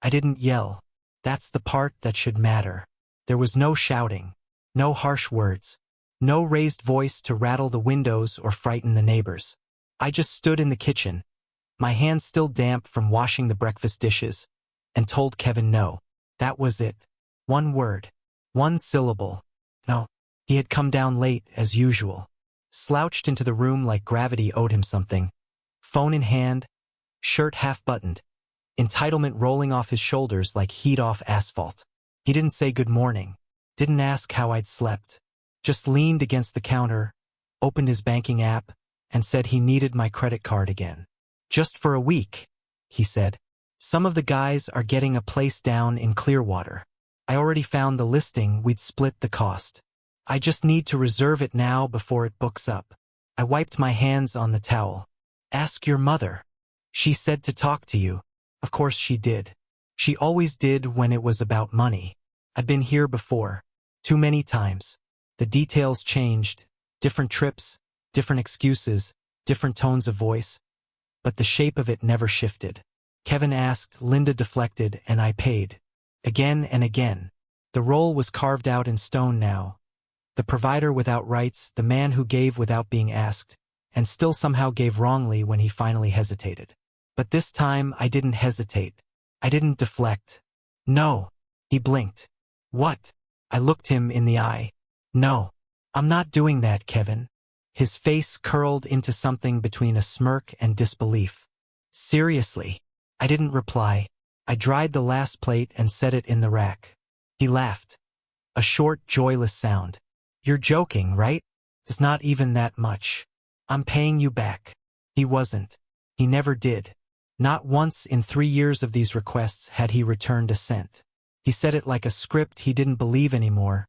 I didn't yell. That's the part that should matter. There was no shouting, no harsh words, no raised voice to rattle the windows or frighten the neighbors. I just stood in the kitchen, my hands still damp from washing the breakfast dishes, and told Kevin no. That was it. One word. One syllable. No. He had come down late, as usual. Slouched into the room like gravity owed him something. Phone in hand, shirt half-buttoned, entitlement rolling off his shoulders like heat off asphalt. He didn't say good morning, didn't ask how I'd slept, just leaned against the counter, opened his banking app, and said he needed my credit card again. Just for a week, he said. Some of the guys are getting a place down in Clearwater. I already found the listing, we'd split the cost. I just need to reserve it now before it books up. I wiped my hands on the towel. Ask your mother. She said to talk to you. Of course she did. She always did when it was about money. I'd been here before. Too many times. The details changed. Different trips, different excuses, different tones of voice. But the shape of it never shifted. Kevin asked, Linda deflected, and I paid. Again and again. The role was carved out in stone now. The provider without rights, the man who gave without being asked, and still somehow gave wrongly when he finally hesitated. But this time I didn't hesitate. I didn't deflect. No. He blinked. What? I looked him in the eye. No. I'm not doing that, Kevin. His face curled into something between a smirk and disbelief. Seriously. I didn't reply. I dried the last plate and set it in the rack. He laughed. A short, joyless sound. You're joking, right? It's not even that much. I'm paying you back. He wasn't. He never did. Not once in 3 years of these requests had he returned a cent. He said it like a script he didn't believe anymore,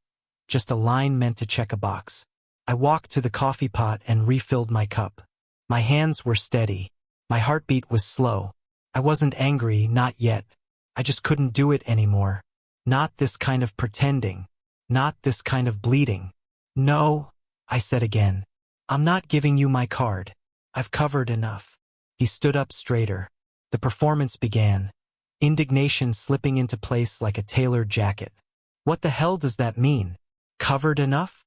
just a line meant to check a box. I walked to the coffee pot and refilled my cup. My hands were steady. My heartbeat was slow. I wasn't angry, not yet. I just couldn't do it anymore. Not this kind of pretending. Not this kind of bleeding. No, I said again. I'm not giving you my card. I've covered enough. He stood up straighter. The performance began. Indignation slipping into place like a tailored jacket. What the hell does that mean? Covered enough?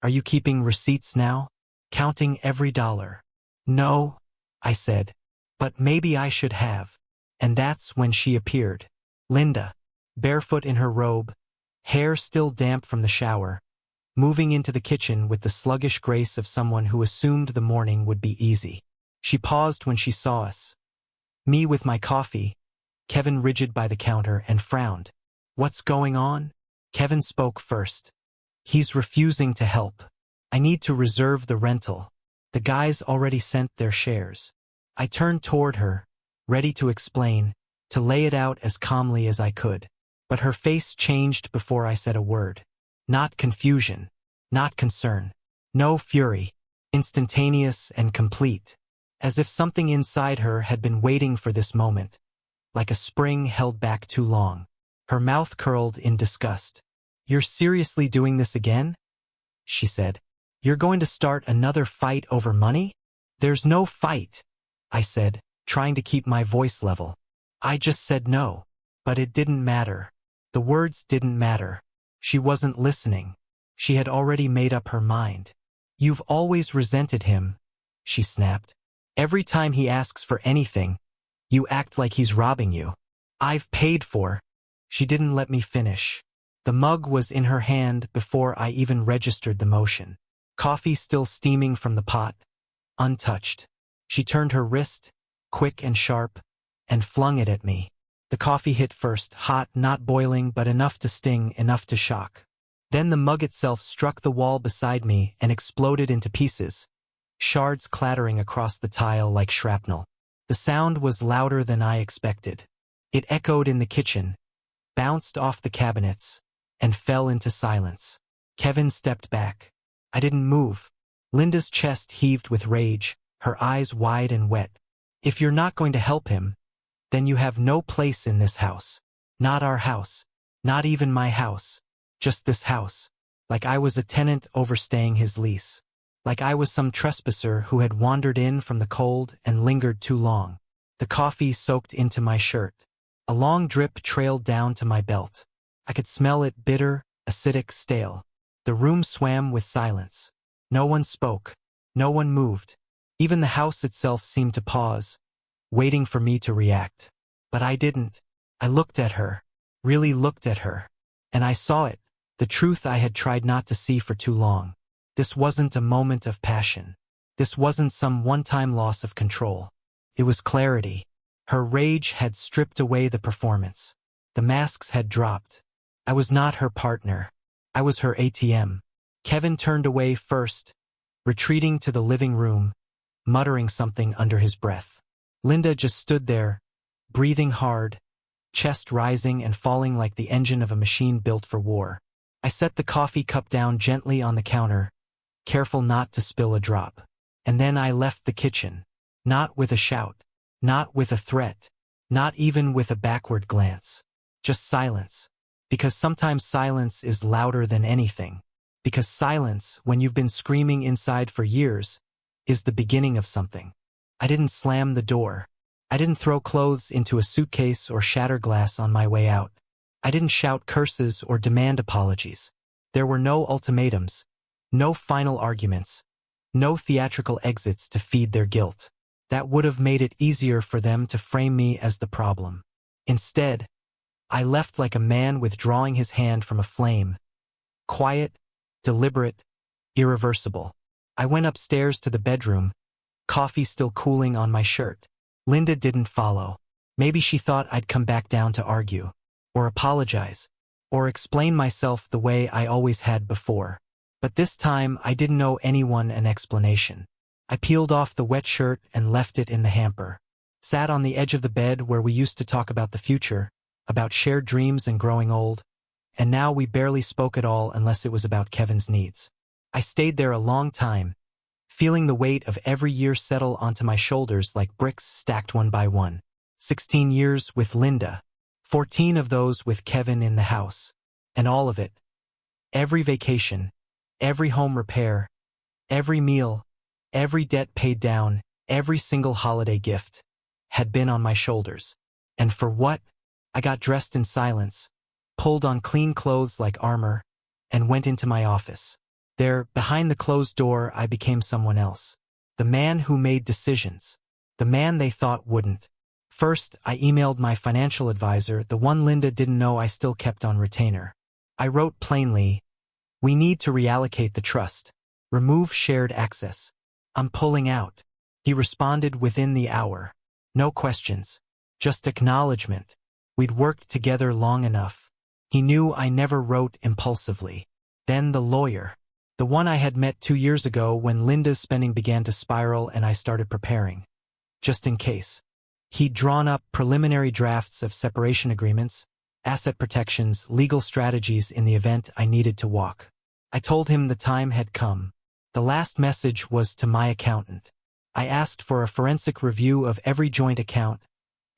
Are you keeping receipts now? Counting every dollar? No, I said. But maybe I should have. And that's when she appeared. Linda, barefoot in her robe, hair still damp from the shower, moving into the kitchen with the sluggish grace of someone who assumed the morning would be easy. She paused when she saw us. Me with my coffee, Kevin rigid by the counter, and frowned. What's going on? Kevin spoke first. He's refusing to help. I need to reserve the rental. The guys already sent their shares. I turned toward her, ready to explain, to lay it out as calmly as I could. But her face changed before I said a word. Not confusion, not concern, no fury, instantaneous and complete, as if something inside her had been waiting for this moment, like a spring held back too long. Her mouth curled in disgust. You're seriously doing this again? She said. You're going to start another fight over money? There's no fight, I said, trying to keep my voice level. I just said no. But it didn't matter. The words didn't matter. She wasn't listening. She had already made up her mind. You've always resented him, she snapped. Every time he asks for anything, you act like he's robbing you. I've paid for. She didn't let me finish. The mug was in her hand before I even registered the motion. Coffee still steaming from the pot, untouched. She turned her wrist, quick and sharp, and flung it at me. The coffee hit first, hot, not boiling, but enough to sting, enough to shock. Then the mug itself struck the wall beside me and exploded into pieces, shards clattering across the tile like shrapnel. The sound was louder than I expected. It echoed in the kitchen, bounced off the cabinets, and fell into silence. Kevin stepped back. I didn't move. Linda's chest heaved with rage, her eyes wide and wet. If you're not going to help him, then you have no place in this house. Not our house. Not even my house. Just this house. Like I was a tenant overstaying his lease. Like I was some trespasser who had wandered in from the cold and lingered too long. The coffee soaked into my shirt. A long drip trailed down to my belt. I could smell it, bitter, acidic, stale. The room swam with silence. No one spoke. No one moved. Even the house itself seemed to pause, waiting for me to react. But I didn't. I looked at her. Really looked at her. And I saw it. The truth I had tried not to see for too long. This wasn't a moment of passion. This wasn't some one-time loss of control. It was clarity. Her rage had stripped away the performance. The masks had dropped. I was not her partner. I was her ATM. Kevin turned away first, retreating to the living room, muttering something under his breath. Linda just stood there, breathing hard, chest rising and falling like the engine of a machine built for war. I set the coffee cup down gently on the counter, careful not to spill a drop. And then I left the kitchen. Not with a shout. Not with a threat. Not even with a backward glance. Just silence. Because sometimes silence is louder than anything. Because silence, when you've been screaming inside for years, is the beginning of something. I didn't slam the door. I didn't throw clothes into a suitcase or shatter glass on my way out. I didn't shout curses or demand apologies. There were no ultimatums, no final arguments, no theatrical exits to feed their guilt. That would have made it easier for them to frame me as the problem. Instead, I left like a man withdrawing his hand from a flame. Quiet, deliberate, irreversible. I went upstairs to the bedroom, coffee still cooling on my shirt. Linda didn't follow. Maybe she thought I'd come back down to argue, or apologize, or explain myself the way I always had before. But this time I didn't owe anyone an explanation. I peeled off the wet shirt and left it in the hamper. Sat on the edge of the bed where we used to talk about the future, about shared dreams and growing old, and now we barely spoke at all unless it was about Kevin's needs. I stayed there a long time, feeling the weight of every year settle onto my shoulders like bricks stacked one by one. 16 years with Linda, 14 of those with Kevin in the house, and all of it. Every vacation, every home repair, every meal, every debt paid down, every single holiday gift, had been on my shoulders. And for what? I got dressed in silence, pulled on clean clothes like armor, and went into my office. There, behind the closed door, I became someone else. The man who made decisions. The man they thought wouldn't. First, I emailed my financial advisor, the one Linda didn't know I still kept on retainer. I wrote plainly, "We need to reallocate the trust. Remove shared access. I'm pulling out." He responded within the hour. No questions. Just acknowledgement. We'd worked together long enough. He knew I never wrote impulsively. Then the lawyer. The one I had met 2 years ago when Linda's spending began to spiral and I started preparing. Just in case. He'd drawn up preliminary drafts of separation agreements, asset protections, legal strategies in the event I needed to walk. I told him the time had come. The last message was to my accountant. I asked for a forensic review of every joint account,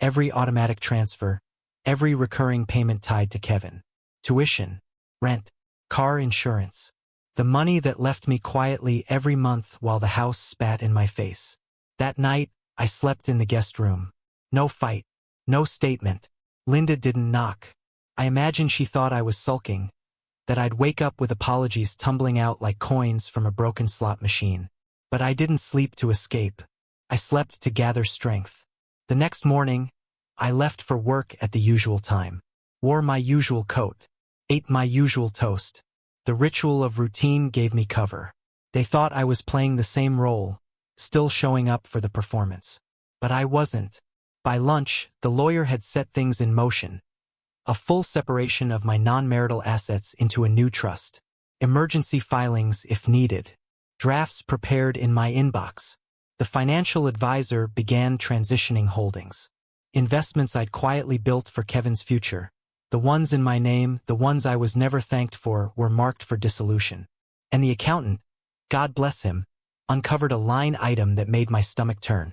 every automatic transfer, every recurring payment tied to Kevin. Tuition, rent, car insurance. The money that left me quietly every month while the house spat in my face. That night, I slept in the guest room. No fight. No statement. Linda didn't knock. I imagined she thought I was sulking, that I'd wake up with apologies tumbling out like coins from a broken slot machine. But I didn't sleep to escape. I slept to gather strength. The next morning, I left for work at the usual time. Wore my usual coat. Ate my usual toast. The ritual of routine gave me cover. They thought I was playing the same role, still showing up for the performance. But I wasn't. By lunch, the lawyer had set things in motion. A full separation of my non-marital assets into a new trust. Emergency filings if needed. Drafts prepared in my inbox. The financial advisor began transitioning holdings. Investments I'd quietly built for Kevin's future. The ones in my name, the ones I was never thanked for, were marked for dissolution. And the accountant, God bless him, uncovered a line item that made my stomach turn.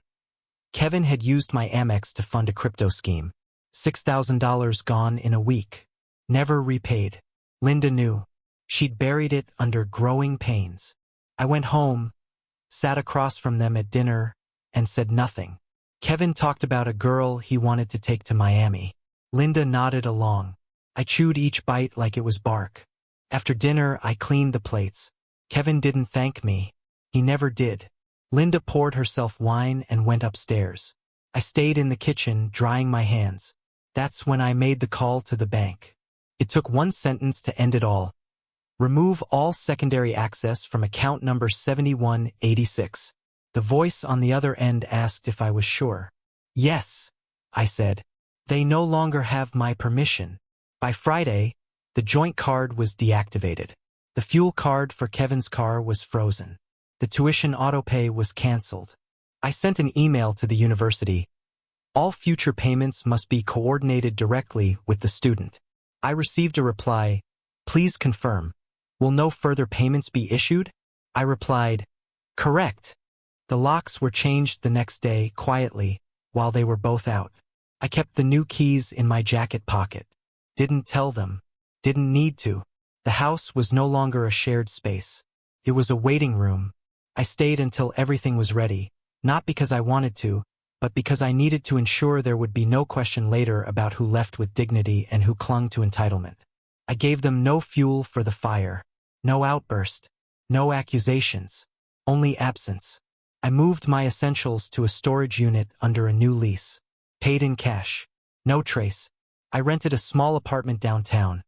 Kevin had used my Amex to fund a crypto scheme. $6,000 gone in a week. Never repaid. Linda knew. She'd buried it under growing pains. I went home, sat across from them at dinner, and said nothing. Kevin talked about a girl he wanted to take to Miami. Linda nodded along. I chewed each bite like it was bark. After dinner, I cleaned the plates. Kevin didn't thank me. He never did. Linda poured herself wine and went upstairs. I stayed in the kitchen, drying my hands. That's when I made the call to the bank. It took one sentence to end it all. Remove all secondary access from account number 7186. The voice on the other end asked if I was sure. Yes, I said. They no longer have my permission. By Friday, the joint card was deactivated. The fuel card for Kevin's car was frozen. The tuition autopay was canceled. I sent an email to the university. All future payments must be coordinated directly with the student. I received a reply, please confirm. Will no further payments be issued? I replied, correct. The locks were changed the next day quietly while they were both out. I kept the new keys in my jacket pocket. Didn't tell them. Didn't need to. The house was no longer a shared space. It was a waiting room. I stayed until everything was ready, not because I wanted to, but because I needed to ensure there would be no question later about who left with dignity and who clung to entitlement. I gave them no fuel for the fire, no outburst, no accusations, only absence. I moved my essentials to a storage unit under a new lease. Paid in cash. No trace. I rented a small apartment downtown.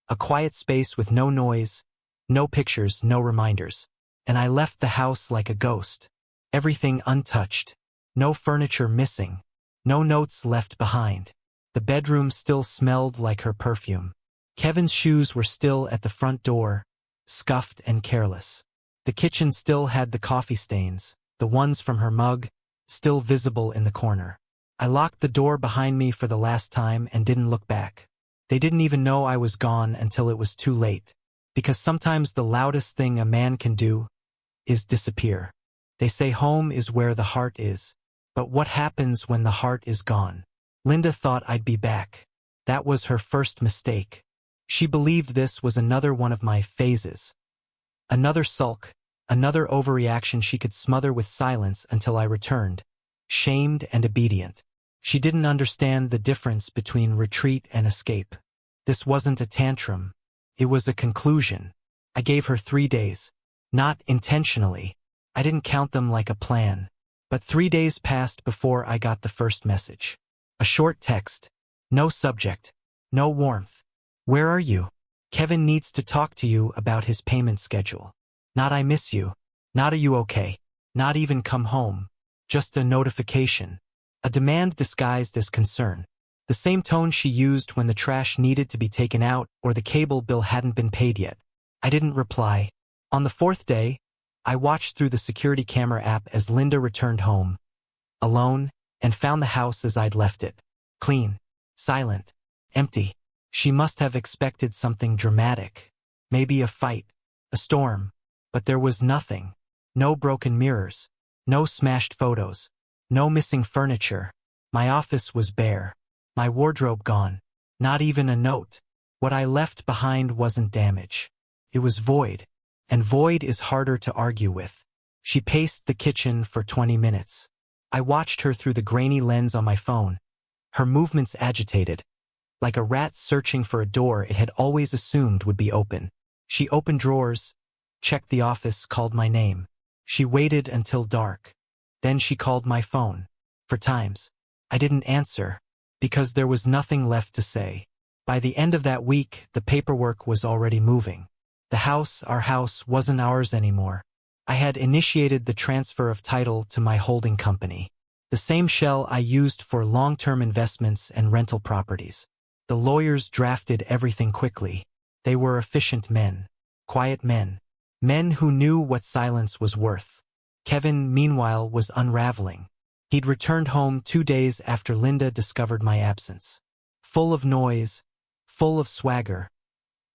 A quiet space with no noise, no pictures, no reminders. And I left the house like a ghost. Everything untouched. No furniture missing. No notes left behind. The bedroom still smelled like her perfume. Kevin's shoes were still at the front door, scuffed and careless. The kitchen still had the coffee stains, the ones from her mug, still visible in the corner. I locked the door behind me for the last time and didn't look back. They didn't even know I was gone until it was too late. Because sometimes the loudest thing a man can do is disappear. They say home is where the heart is. But what happens when the heart is gone? Linda thought I'd be back. That was her first mistake. She believed this was another one of my phases. Another sulk, another overreaction she could smother with silence until I returned, shamed and obedient. She didn't understand the difference between retreat and escape. This wasn't a tantrum. It was a conclusion. I gave her 3 days. Not intentionally. I didn't count them like a plan. But 3 days passed before I got the first message. A short text. No subject. No warmth. Where are you? Kevin needs to talk to you about his payment schedule. Not I miss you. Not are you okay? Not even come home. Just a notification. A demand disguised as concern. The same tone she used when the trash needed to be taken out or the cable bill hadn't been paid yet. I didn't reply. On the 4th day, I watched through the security camera app as Linda returned home, alone, and found the house as I'd left it. Clean, silent, empty. She must have expected something dramatic. Maybe a fight, a storm. But there was nothing. No broken mirrors. No smashed photos. No missing furniture. My office was bare. My wardrobe gone. Not even a note. What I left behind wasn't damage. It was void. And void is harder to argue with. She paced the kitchen for 20 minutes. I watched her through the grainy lens on my phone. Her movements agitated. Like a rat searching for a door it had always assumed would be open. She opened drawers, checked the office, called my name. She waited until dark. Then she called my phone. For times. I didn't answer, because there was nothing left to say. By the end of that week, the paperwork was already moving. The house, our house, wasn't ours anymore. I had initiated the transfer of title to my holding company. The same shell I used for long-term investments and rental properties. The lawyers drafted everything quickly. They were efficient men. Quiet men. Men who knew what silence was worth. Kevin, meanwhile, was unraveling. He'd returned home 2 days after Linda discovered my absence. Full of noise, full of swagger,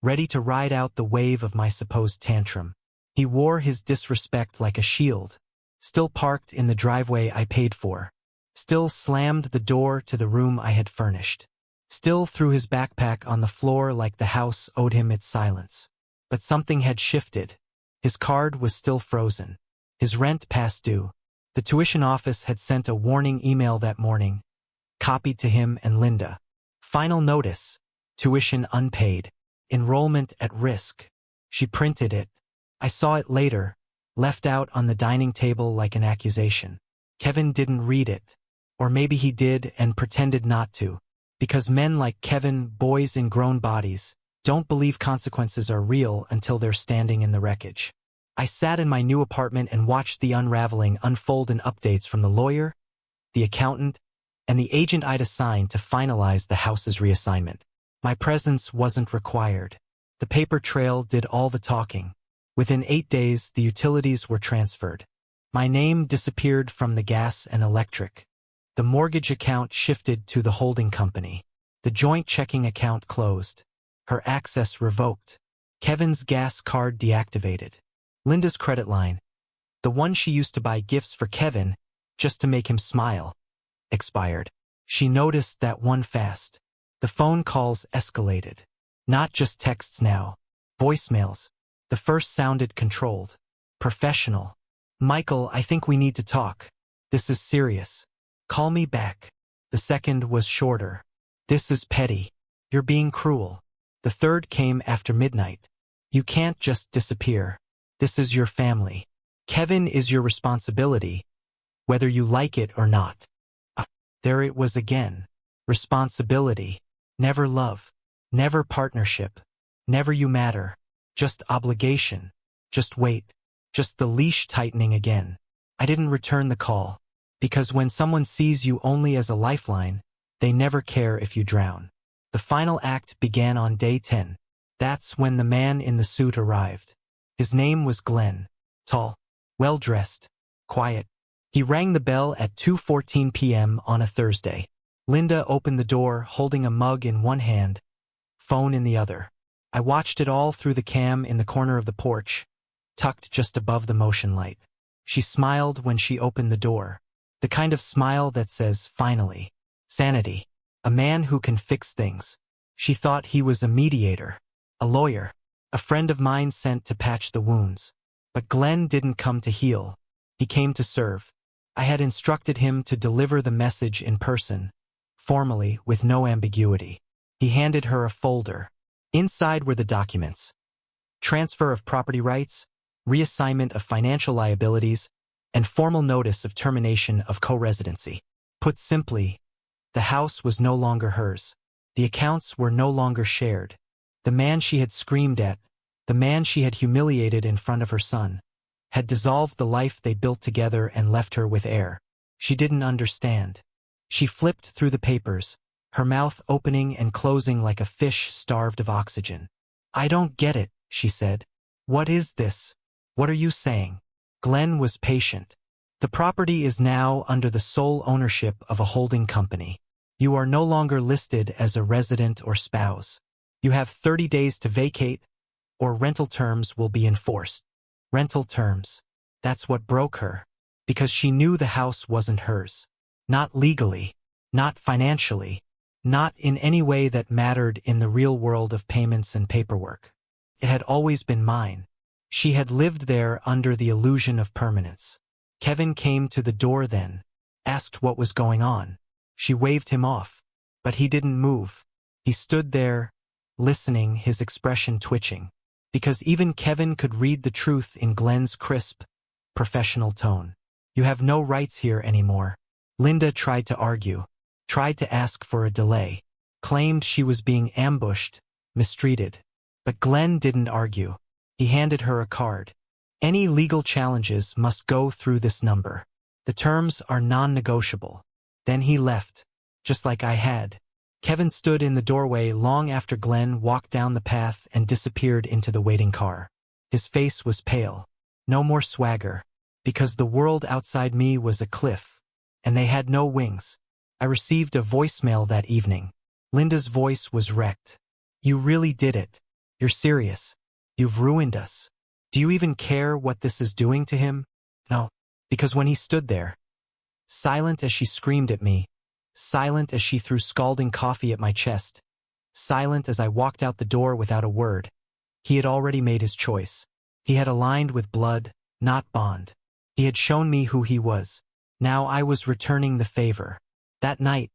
ready to ride out the wave of my supposed tantrum. He wore his disrespect like a shield. Still parked in the driveway I paid for. Still slammed the door to the room I had furnished. Still threw his backpack on the floor like the house owed him its silence. But something had shifted. His card was still frozen. His rent past due. The tuition office had sent a warning email that morning, copied to him and Linda. Final notice. Tuition unpaid. Enrollment at risk. She printed it. I saw it later, left out on the dining table like an accusation. Kevin didn't read it. Or maybe he did and pretended not to. Because men like Kevin, boys in grown bodies, don't believe consequences are real until they're standing in the wreckage. I sat in my new apartment and watched the unraveling unfold in updates from the lawyer, the accountant, and the agent I'd assigned to finalize the house's reassignment. My presence wasn't required. The paper trail did all the talking. Within 8 days, the utilities were transferred. My name disappeared from the gas and electric. The mortgage account shifted to the holding company. The joint checking account closed. Her access revoked. Kevin's gas card deactivated. Linda's credit line, the one she used to buy gifts for Kevin just to make him smile, expired. She noticed that one fast. The phone calls escalated. Not just texts now. Voicemails. The first sounded controlled. Professional. Michael, I think we need to talk. This is serious. Call me back. The second was shorter. This is petty. You're being cruel. The third came after midnight. You can't just disappear. This is your family. Kevin is your responsibility, whether you like it or not. There it was again. Responsibility. Never love. Never partnership. Never you matter. Just obligation. Just wait. Just the leash tightening again. I didn't return the call. Because when someone sees you only as a lifeline, they never care if you drown. The final act began on day 10. That's when the man in the suit arrived. His name was Glenn. Tall. Well-dressed. Quiet. He rang the bell at 2:14 p.m. on a Thursday. Linda opened the door, holding a mug in one hand, phone in the other. I watched it all through the cam in the corner of the porch, tucked just above the motion light. She smiled when she opened the door. The kind of smile that says, finally. Sanity. A man who can fix things. She thought he was a mediator. A lawyer. A friend of mine sent to patch the wounds. But Glenn didn't come to heal. He came to serve. I had instructed him to deliver the message in person, formally, with no ambiguity. He handed her a folder. Inside were the documents. Transfer of property rights, reassignment of financial liabilities, and formal notice of termination of co-residency. Put simply, the house was no longer hers. The accounts were no longer shared. The man she had screamed at, the man she had humiliated in front of her son, had dissolved the life they built together and left her with air. She didn't understand. She flipped through the papers, her mouth opening and closing like a fish starved of oxygen. I don't get it, she said. What is this? What are you saying? Glenn was patient. The property is now under the sole ownership of a holding company. You are no longer listed as a resident or spouse. You have 30 days to vacate, or rental terms will be enforced. Rental terms. That's what broke her. Because she knew the house wasn't hers. Not legally. Not financially. Not in any way that mattered in the real world of payments and paperwork. It had always been mine. She had lived there under the illusion of permanence. Kevin came to the door then, asked what was going on. She waved him off. But he didn't move. He stood there, listening, his expression twitching. Because even Kevin could read the truth in Glenn's crisp, professional tone. You have no rights here anymore. Linda tried to argue, tried to ask for a delay, claimed she was being ambushed, mistreated. But Glenn didn't argue. He handed her a card. Any legal challenges must go through this number. The terms are non-negotiable. Then he left, just like I had. Kevin stood in the doorway long after Glenn walked down the path and disappeared into the waiting car. His face was pale. No more swagger. Because the world outside me was a cliff, and they had no wings. I received a voicemail that evening. Linda's voice was wrecked. You really did it. You're serious. You've ruined us. Do you even care what this is doing to him? No. Because when he stood there, silent as she screamed at me, silent as she threw scalding coffee at my chest, silent as I walked out the door without a word, he had already made his choice. He had aligned with blood, not bond. He had shown me who he was. Now I was returning the favor. That night,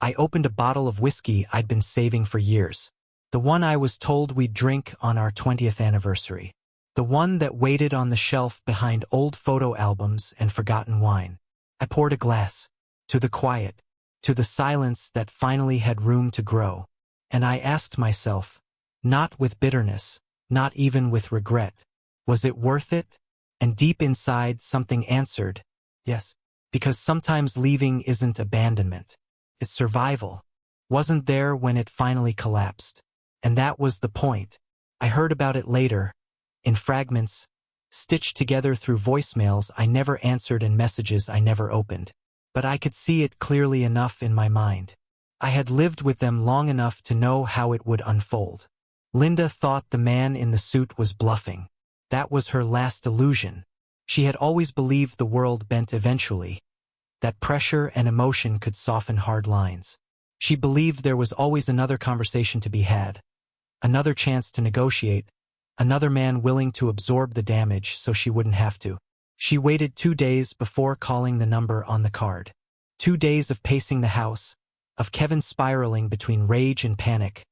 I opened a bottle of whiskey I'd been saving for years. The one I was told we'd drink on our 20th anniversary. The one that waited on the shelf behind old photo albums and forgotten wine. I poured a glass. To the quiet. To the silence that finally had room to grow. And I asked myself, not with bitterness, not even with regret, was it worth it? And deep inside something answered, yes, because sometimes leaving isn't abandonment. It's survival. Wasn't there when it finally collapsed. And that was the point. I heard about it later, in fragments, stitched together through voicemails I never answered and messages I never opened. But I could see it clearly enough in my mind. I had lived with them long enough to know how it would unfold. Linda thought the man in the suit was bluffing. That was her last illusion. She had always believed the world bent eventually, that pressure and emotion could soften hard lines. She believed there was always another conversation to be had, another chance to negotiate, another man willing to absorb the damage so she wouldn't have to. She waited 2 days before calling the number on the card. 2 days of pacing the house, of Kevin spiraling between rage and panic,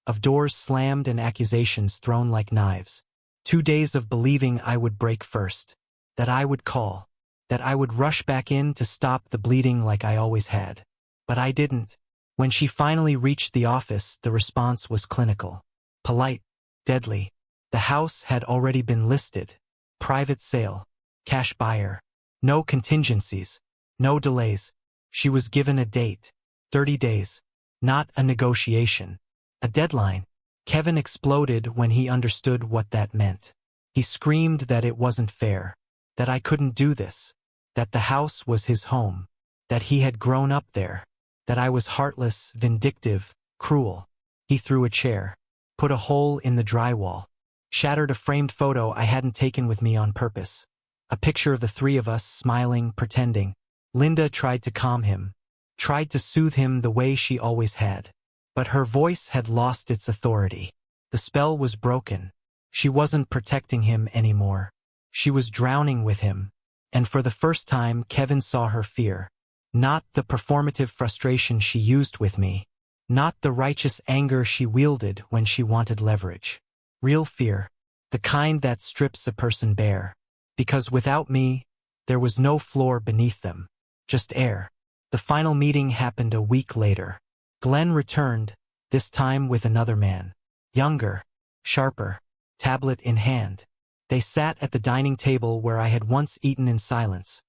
of doors slammed and accusations thrown like knives. 2 days of believing I would break first, that I would call, that I would rush back in to stop the bleeding like I always had. But I didn't. When she finally reached the office, the response was clinical. Polite. Deadly. The house had already been listed. Private sale. Cash buyer. No contingencies. No delays. She was given a date. 30 days. Not a negotiation. A deadline. Kevin exploded when he understood what that meant. He screamed that it wasn't fair. That I couldn't do this. That the house was his home. That he had grown up there. That I was heartless, vindictive, cruel. He threw a chair. Put a hole in the drywall. Shattered a framed photo I hadn't taken with me on purpose. A picture of the three of us smiling, pretending. Linda tried to calm him. Tried to soothe him the way she always had. But her voice had lost its authority. The spell was broken. She wasn't protecting him anymore. She was drowning with him. And for the first time, Kevin saw her fear. Not the performative frustration she used with me. Not the righteous anger she wielded when she wanted leverage. Real fear. The kind that strips a person bare. Because without me, there was no floor beneath them. Just air. The final meeting happened a week later. Glenn returned, this time with another man. Younger. Sharper. Tablet in hand. They sat at the dining table where I had once eaten in silence,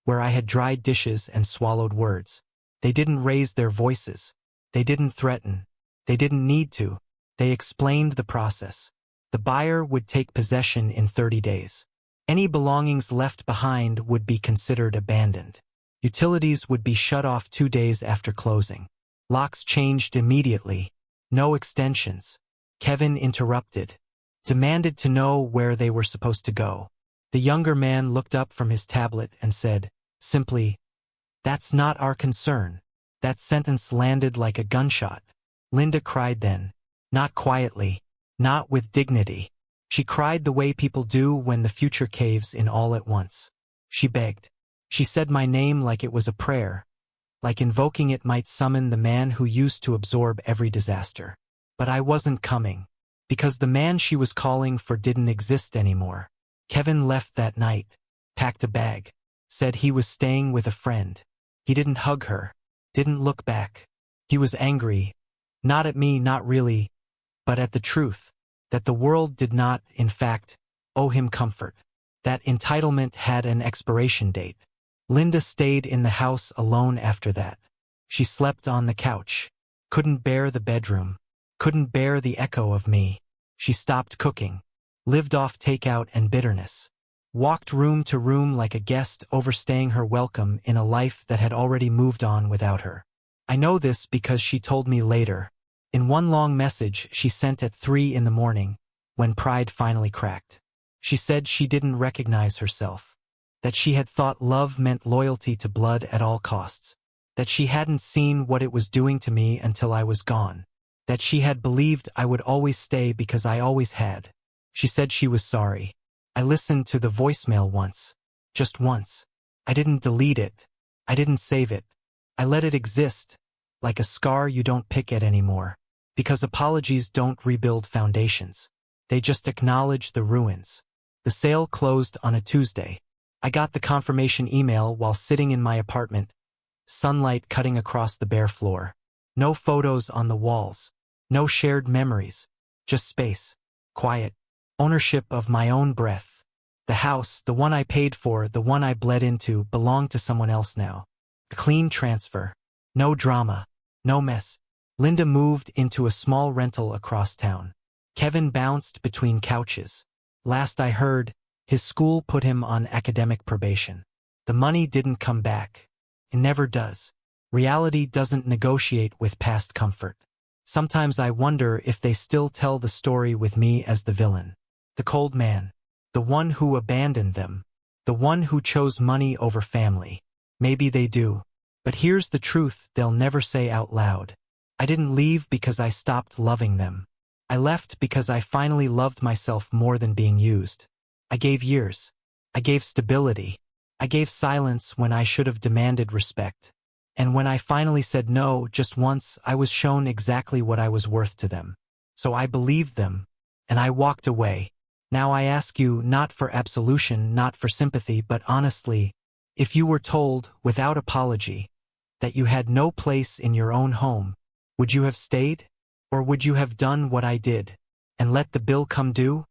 where I had dried dishes and swallowed words. They didn't raise their voices. They didn't threaten. They didn't need to. They explained the process. The buyer would take possession in 30 days. Any belongings left behind would be considered abandoned. Utilities would be shut off 2 days after closing. Locks changed immediately. No extensions. Kevin interrupted. Demanded to know where they were supposed to go. The younger man looked up from his tablet and said, simply, "That's not our concern." That sentence landed like a gunshot. Linda cried then. Not quietly. Not with dignity. She cried the way people do when the future caves in all at once. She begged. She said my name like it was a prayer. Like invoking it might summon the man who used to absorb every disaster. But I wasn't coming. Because the man she was calling for didn't exist anymore. Kevin left that night. Packed a bag. Said he was staying with a friend. He didn't hug her. Didn't look back. He was angry. Not at me, not really. But at the truth. That the world did not, in fact, owe him comfort. That entitlement had an expiration date. Linda stayed in the house alone after that. She slept on the couch. Couldn't bear the bedroom. Couldn't bear the echo of me. She stopped cooking. Lived off takeout and bitterness. Walked room to room like a guest overstaying her welcome in a life that had already moved on without her. I know this because she told me later. In one long message she sent at 3 in the morning, when pride finally cracked. She said she didn't recognize herself. That she had thought love meant loyalty to blood at all costs. That she hadn't seen what it was doing to me until I was gone. That she had believed I would always stay because I always had. She said she was sorry. I listened to the voicemail once. Just once. I didn't delete it. I didn't save it. I let it exist. like a scar you don't pick at anymore. Because apologies don't rebuild foundations. They just acknowledge the ruins. The sale closed on a Tuesday. I got the confirmation email while sitting in my apartment, sunlight cutting across the bare floor. No photos on the walls. No shared memories. Just space. Quiet. Ownership of my own breath. The house, the one I paid for, the one I bled into, belonged to someone else now. A clean transfer. No drama. No mess. Linda moved into a small rental across town. Kevin bounced between couches. Last I heard, his school put him on academic probation. The money didn't come back. It never does. Reality doesn't negotiate with past comfort. Sometimes I wonder if they still tell the story with me as the villain. The cold man. The one who abandoned them. The one who chose money over family. Maybe they do. But here's the truth they'll never say out loud. I didn't leave because I stopped loving them. I left because I finally loved myself more than being used. I gave years. I gave stability. I gave silence when I should have demanded respect. And when I finally said no just once, I was shown exactly what I was worth to them. So I believed them, and I walked away. Now I ask you, not for absolution, not for sympathy, but honestly, if you were told, without apology, that you had no place in your own home, would you have stayed? Or would you have done what I did, and let the bill come due?